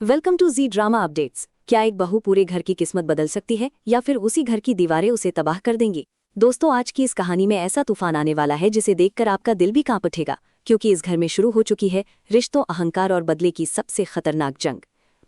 Welcome to Zee drama updates. क्या एक बहू पूरे घर की किस्मत बदल सकती है या फिर उसी घर की दीवारें उसे तबाह कर देंगी? दोस्तों, आज की इस कहानी में ऐसा तूफान आने वाला है जिसे देखकर आपका दिल भी कांप उठेगा, क्योंकि इस घर में शुरू हो चुकी है रिश्तों, अहंकार और बदले की सबसे खतरनाक जंग।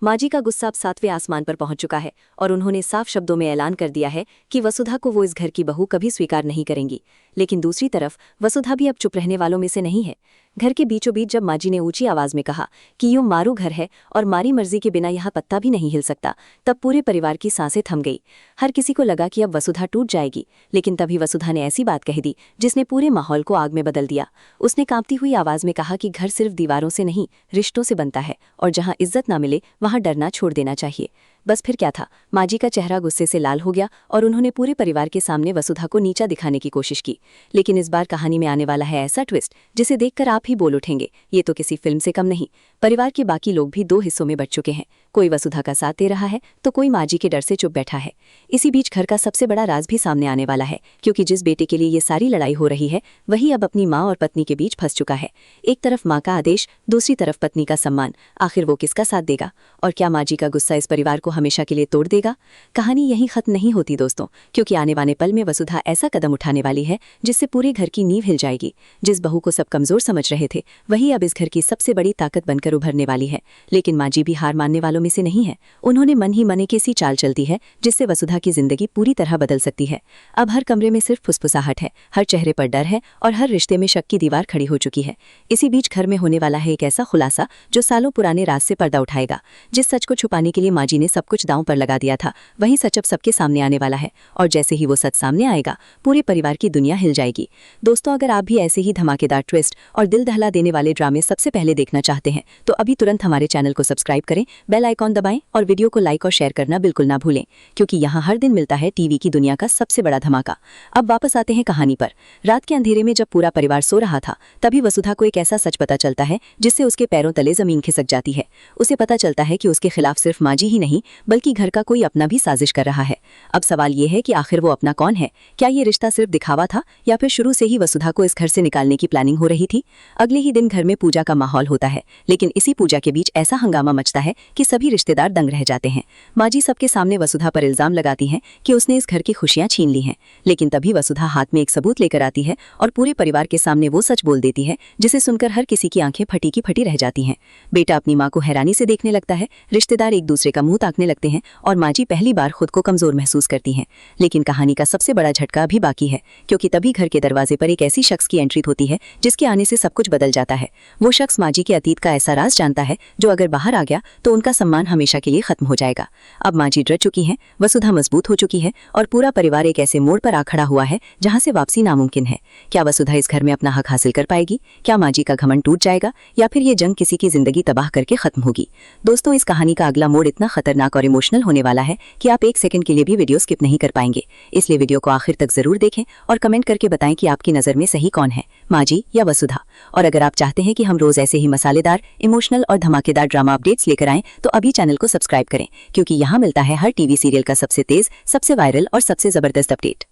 माँ जी का गुस्सा अब 7वें आसमान पर पहुंच चुका है और उन्होंने साफ शब्दों में ऐलान कर दिया है कि वसुधा को वो इस घर की बहू कभी स्वीकार नहीं करेंगी। लेकिन दूसरी तरफ वसुधा भी अब चुप रहने वालों में से नहीं है। घर के बीचों बीच जब माँ जी ने ऊंची आवाज में कहा कि यूं मारू घर है और मारी मर्जी के बिना यहाँ पत्ता भी नहीं हिल सकता, तब पूरे परिवार की सांसें थम गई। हर किसी को लगा कि अब वसुधा टूट जाएगी, लेकिन तभी वसुधा ने ऐसी बात कह दी जिसने पूरे माहौल को आग में बदल दिया। उसने कांपती हुई आवाज में कहा कि घर सिर्फ दीवारों से नहीं, रिश्तों से बनता है, और जहाँ इज्जत ना मिले वहाँ डरना छोड़ देना चाहिए। बस फिर क्या था, माँ जी का चेहरा गुस्से से लाल हो गया और उन्होंने पूरे परिवार के सामने वसुधा को नीचा दिखाने की कोशिश की। लेकिन इस बार कहानी में आने वाला है ऐसा ट्विस्ट जिसे देखकर आप ही बोल उठेंगे, ये तो किसी फिल्म से कम नहीं। परिवार के बाकी लोग भी 2 हिस्सों में बंट चुके हैं। कोई वसुधा का साथ दे रहा है तो कोई माँ जी के डर से चुप बैठा है। इसी बीच घर का सबसे बड़ा राज भी सामने आने वाला है, क्योंकि जिस बेटे के लिए ये सारी लड़ाई हो रही है वही अब अपनी माँ और पत्नी के बीच फंस चुका है। एक तरफ माँ का आदेश, दूसरी तरफ पत्नी का सम्मान। आखिर वो किसका साथ देगा? और क्या माँ जी का गुस्सा इस परिवार को हमेशा के लिए तोड़ देगा? कहानी यहीं खत्म नहीं होती दोस्तों, क्योंकि आने वाले पल में वसुधा ऐसा कदम उठाने वाली है जिससे पूरे घर की नींव हिल जाएगी। जिस बहू को सब कमजोर समझ रहे थे वही अब इस घर की सबसे बड़ी ताकत बनकर उभरने वाली है। लेकिन माँ जी भी हार मानने वालों में से नहीं है। उन्होंने मन ही मन एक ऐसी चाल चलती है जिससे वसुधा की जिंदगी पूरी तरह बदल सकती है। अब हर कमरे में सिर्फ फुसफुसाहट है, हर चेहरे पर डर है और हर रिश्ते में शक की दीवार खड़ी हो चुकी है। इसी बीच घर में होने वाला है एक ऐसा खुलासा जो सालों पुराने राज से पर्दा उठाएगा। जिस सच को छुपाने के लिए माँ जी ने सब कुछ दांव पर लगा दिया था, वही सच अब सबके सामने आने वाला है। और जैसे ही वो सच सामने आएगा, पूरे परिवार की दुनिया हिल जाएगी। दोस्तों, अगर आप भी ऐसे ही धमाकेदार ट्विस्ट और दिल दहला देने वाले ड्रामे सबसे पहले देखना चाहते हैं तो अभी तुरंत हमारे चैनल को सब्सक्राइब करें, बेल आइकॉन दबाएं और वीडियो को लाइक और शेयर करना बिल्कुल ना भूलें, क्योंकि यहाँ हर दिन मिलता है टीवी की दुनिया का सबसे बड़ा धमाका। अब वापस आते हैं कहानी पर। रात के अंधेरे में जब पूरा परिवार सो रहा था, तभी वसुधा को एक ऐसा सच पता चलता है जिससे उसके पैरों तले जमीन खिसक जाती है। उसे पता चलता है कि उसके खिलाफ सिर्फ माँ जी ही नहीं बल्कि घर का कोई अपना भी साजिश कर रहा है। अब सवाल ये है कि आखिर वो अपना कौन है? क्या ये रिश्ता सिर्फ दिखावा था या फिर शुरू से ही वसुधा को इस घर से निकालने की प्लानिंग हो रही थी? अगले ही दिन घर में पूजा का माहौल होता है, लेकिन इसी पूजा के बीच ऐसा हंगामा मचता है कि सभी रिश्तेदार दंग रह जाते हैं। माँ जी सबके सामने वसुधा पर इल्जाम लगाती हैं कि उसने इस घर की खुशियां छीन ली हैं। लेकिन तभी वसुधा हाथ में एक सबूत लेकर आती है और पूरे परिवार के सामने वो सच बोल देती है जिसे सुनकर हर किसी की आंखें फटी की फटी रह जाती हैं। बेटा अपनी माँ को हैरानी से देखने लगता है, रिश्तेदार एक दूसरे का मुंह ताकने लगते हैं और माँ जी पहली बार खुद को कमजोर महसूस करती हैं। लेकिन कहानी का सबसे बड़ा झटका अभी बाकी है, क्योंकि तभी घर के दरवाजे पर एक ऐसी शख्स की एंट्री होती है जिसके आने से सब कुछ बदल जाता है। वो शख्स माँ जी के अतीत का ऐसा राज जानता है जो अगर बाहर आ गया तो उनका सम्मान हमेशा के लिए खत्म हो जाएगा। अब माँ जी डर चुकी हैं, वसुधा मजबूत हो चुकी है और पूरा परिवार एक ऐसे मोड़ पर आ खड़ा हुआ है जहाँ से वापसी नामुमकिन है। क्या वसुधा इस घर में अपना हक हासिल कर पाएगी? क्या माँ जी का घमंड टूट जाएगा या फिर ये जंग किसी की जिंदगी तबाह करके खत्म होगी? दोस्तों, इस कहानी का अगला मोड़ इतना खतरनाक और इमोशनल होने वाला है कि आप 1 सेकंड के लिए भी वीडियो स्किप नहीं कर पाएंगे। इसलिए वीडियो को आखिर तक जरूर देखें और कमेंट करके बताएं कि आपकी नजर में सही कौन है, माँ जी या वसुधा। और अगर आप चाहते हैं कि हम रोज ऐसे ही मसालेदार, इमोशनल और धमाकेदार ड्रामा अपडेट्स लेकर आएं तो अभी चैनल को सब्सक्राइब करें, क्योंकि यहाँ मिलता है हर टीवी सीरियल का सबसे तेज, सबसे वायरल और सबसे जबरदस्त अपडेट।